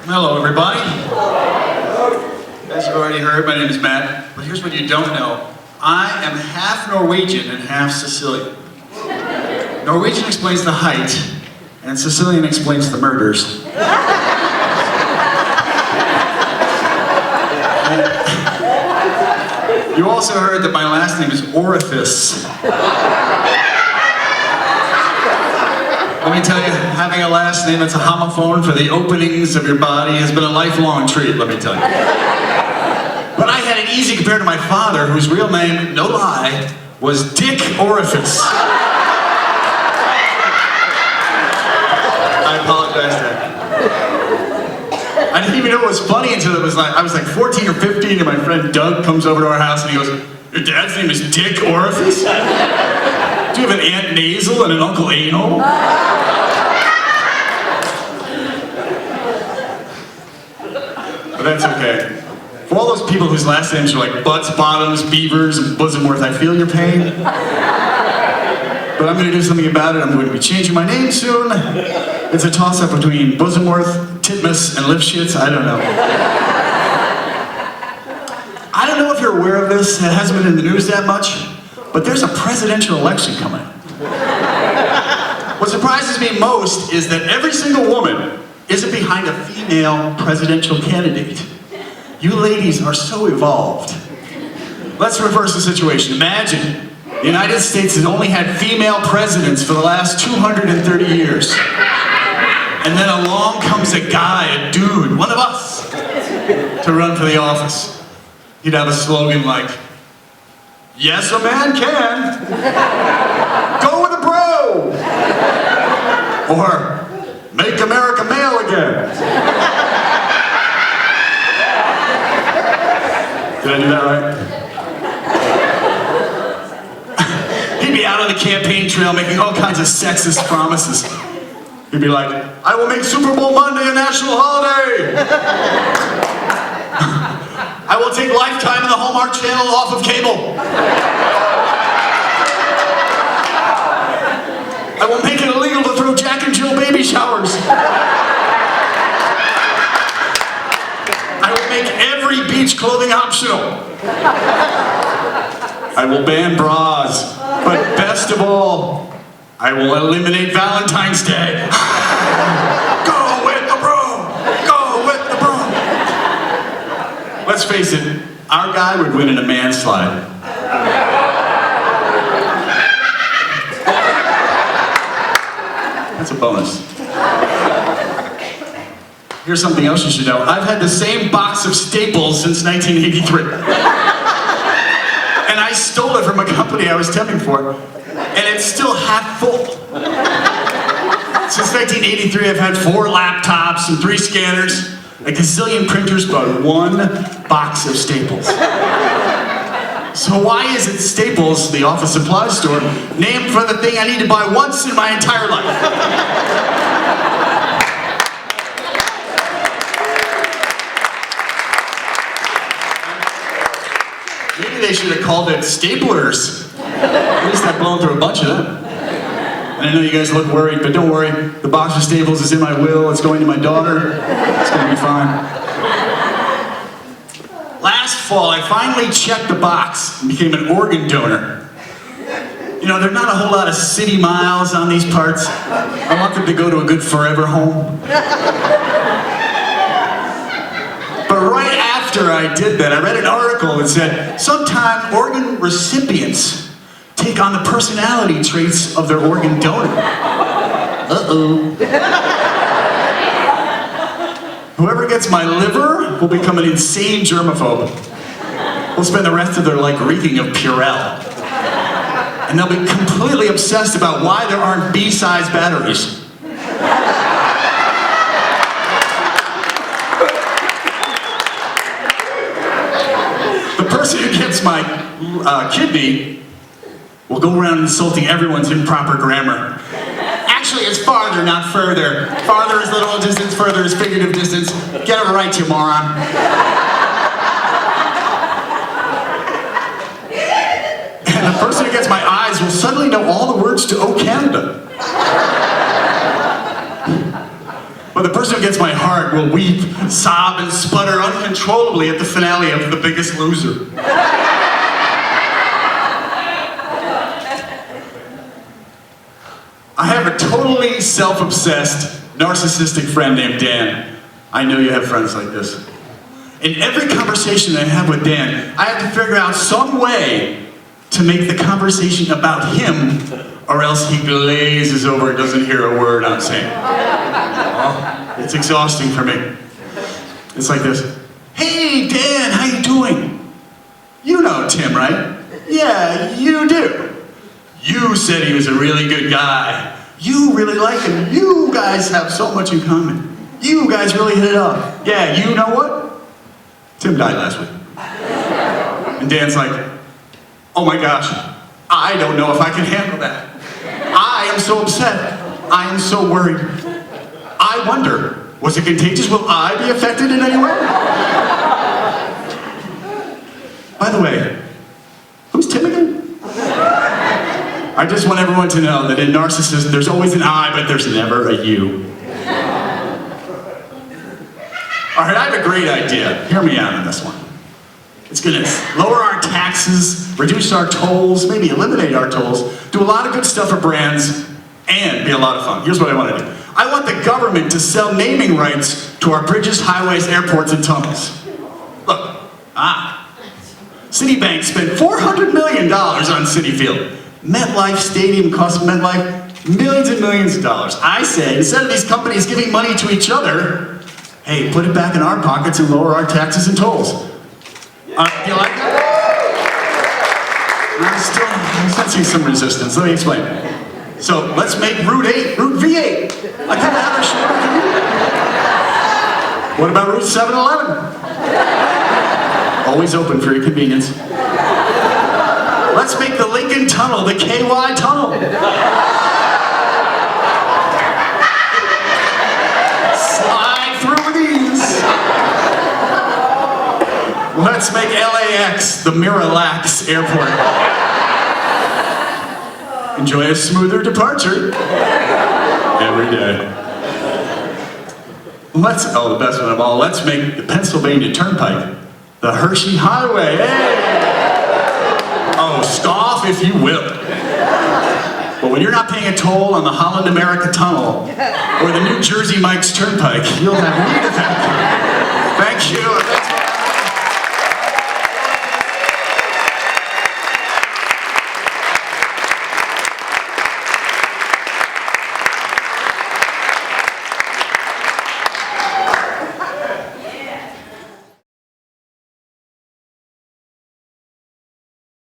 Hello, everybody. As you've already heard, my name is Matt, but here's what you don't know. I am half Norwegian and half Sicilian. Norwegian explains the height, and Sicilian explains the murders. You also heard that my last name is Orefice. Let me tell you, having a last name that's a homophone for the openings of your body has been a lifelong treat, let me tell you. But I had it easy compared to my father, whose real name, no lie, was Dick Orefice. I apologize to that. I didn't even know it was funny until I was like 14 or 15 and my friend Doug comes over to our house and he goes, "Your dad's name is Dick Orefice? Do you have an Aunt Nasal and an Uncle Anal?" But that's okay. For all those people whose last names are like Butts, Bottoms, Beavers, and Bosomworth, I feel your pain. But I'm going to do something about it. I'm going to be changing my name soon. It's a toss-up between Bosomworth, Titmus, and Lifshitz. I don't know. I don't know if you're aware of this. It hasn't been in the news that much. But there's a presidential election coming. What surprises me most is that every single woman isn't behind a female presidential candidate. You ladies are so evolved. Let's reverse the situation. Imagine the United States has only had female presidents for the last 230 years. And then along comes a guy, a dude, one of us, to run for the office. He'd have a slogan like, "Yes, a man can. Go with a bro." Or, "Make America male again." Did I do that right? He'd be out on the campaign trail making all kinds of sexist promises. He'd be like, "I will make Super Bowl Monday a national holiday. I will take Lifetime and the Hallmark Channel off of cable. I will make it illegal to throw Jack and Jill baby showers. I will make every beach clothing optional. I will ban bras. But best of all, I will eliminate Valentine's Day. Go with the broom! Go with the broom!" Let's face it, our guy would win in a manslide. That's a bonus. Here's something else you should know. I've had the same box of Staples since 1983. And I stole it from a company I was temping for. And it's still half full. Since 1983, I've had 4 laptops and 3 scanners, a gazillion printers, but 1 box of Staples. So why is it Staples, the office supply store, named for the thing I need to buy once in my entire life? Maybe they should have called it Staplers. At least I've blown through a bunch of them. And I know you guys look worried, but don't worry. The box of Staples is in my will. It's going to my daughter. It's going to be fine. Last fall, I finally checked the box and became an organ donor. You know, there are not a whole lot of city miles on these parts. I want them to go to a good forever home. But right after I did that, I read an article that said, sometimes organ recipients take on the personality traits of their organ donor. Uh-oh. Whoever gets my liver will become an insane germaphobe. Will spend the rest of their life reeking of Purell. And they'll be completely obsessed about why there aren't B-size batteries. The person who gets my kidney will go around insulting everyone's improper grammar. Actually, it's farther, not further. Farther is literal distance, further is figurative distance. Get it right, you moron. And the person who gets my eyes will suddenly know all the words to "O Canada." But the person who gets my heart will weep, sob, and sputter uncontrollably at the finale of The Biggest Loser. I have a totally self-obsessed, narcissistic friend named Dan. I know you have friends like this. In every conversation I have with Dan, I have to figure out some way to make the conversation about him, or else he glazes over and doesn't hear a word I'm saying. Oh, it's exhausting for me. It's like this. Hey, Dan, how you doing? You know Tim, right? Yeah, you do. You said he was a really good guy. You really like him. You guys have so much in common. You guys really hit it off. Yeah, you know what? Tim died last week. And Dan's like, oh my gosh, I don't know if I can handle that. I am so upset. I am so worried. I wonder, was it contagious? Will I be affected in any way? By the way, who's Tim again? I just want everyone to know that in narcissism, there's always an I, but there's never a you. All right, I have a great idea. Hear me out on this one. It's gonna lower our taxes, reduce our tolls, maybe eliminate our tolls, do a lot of good stuff for brands, and be a lot of fun. Here's what I want to do. I want the government to sell naming rights to our bridges, highways, airports, and tunnels. Look, Citibank spent $400 million on Citi Field. MetLife Stadium cost MetLife millions and millions of dollars. I say, instead of these companies giving money to each other, hey, put it back in our pockets and lower our taxes and tolls. Do you like that? I'm sensing some resistance. Let me explain. So let's make Route V8. I kind of have a shorter commute. What about Route 711? Always open for your convenience. Let's make the Lincoln Tunnel the KY Tunnel. Slide through with ease. Let's make LAX the Miralax Airport. Enjoy a smoother departure every day. The best one of all, let's make the Pennsylvania Turnpike the Hershey Highway. Hey! Oh, scoff if you will. But when you're not paying a toll on the Holland America Tunnel or the New Jersey Mike's Turnpike, you'll have me to thank. Thank you.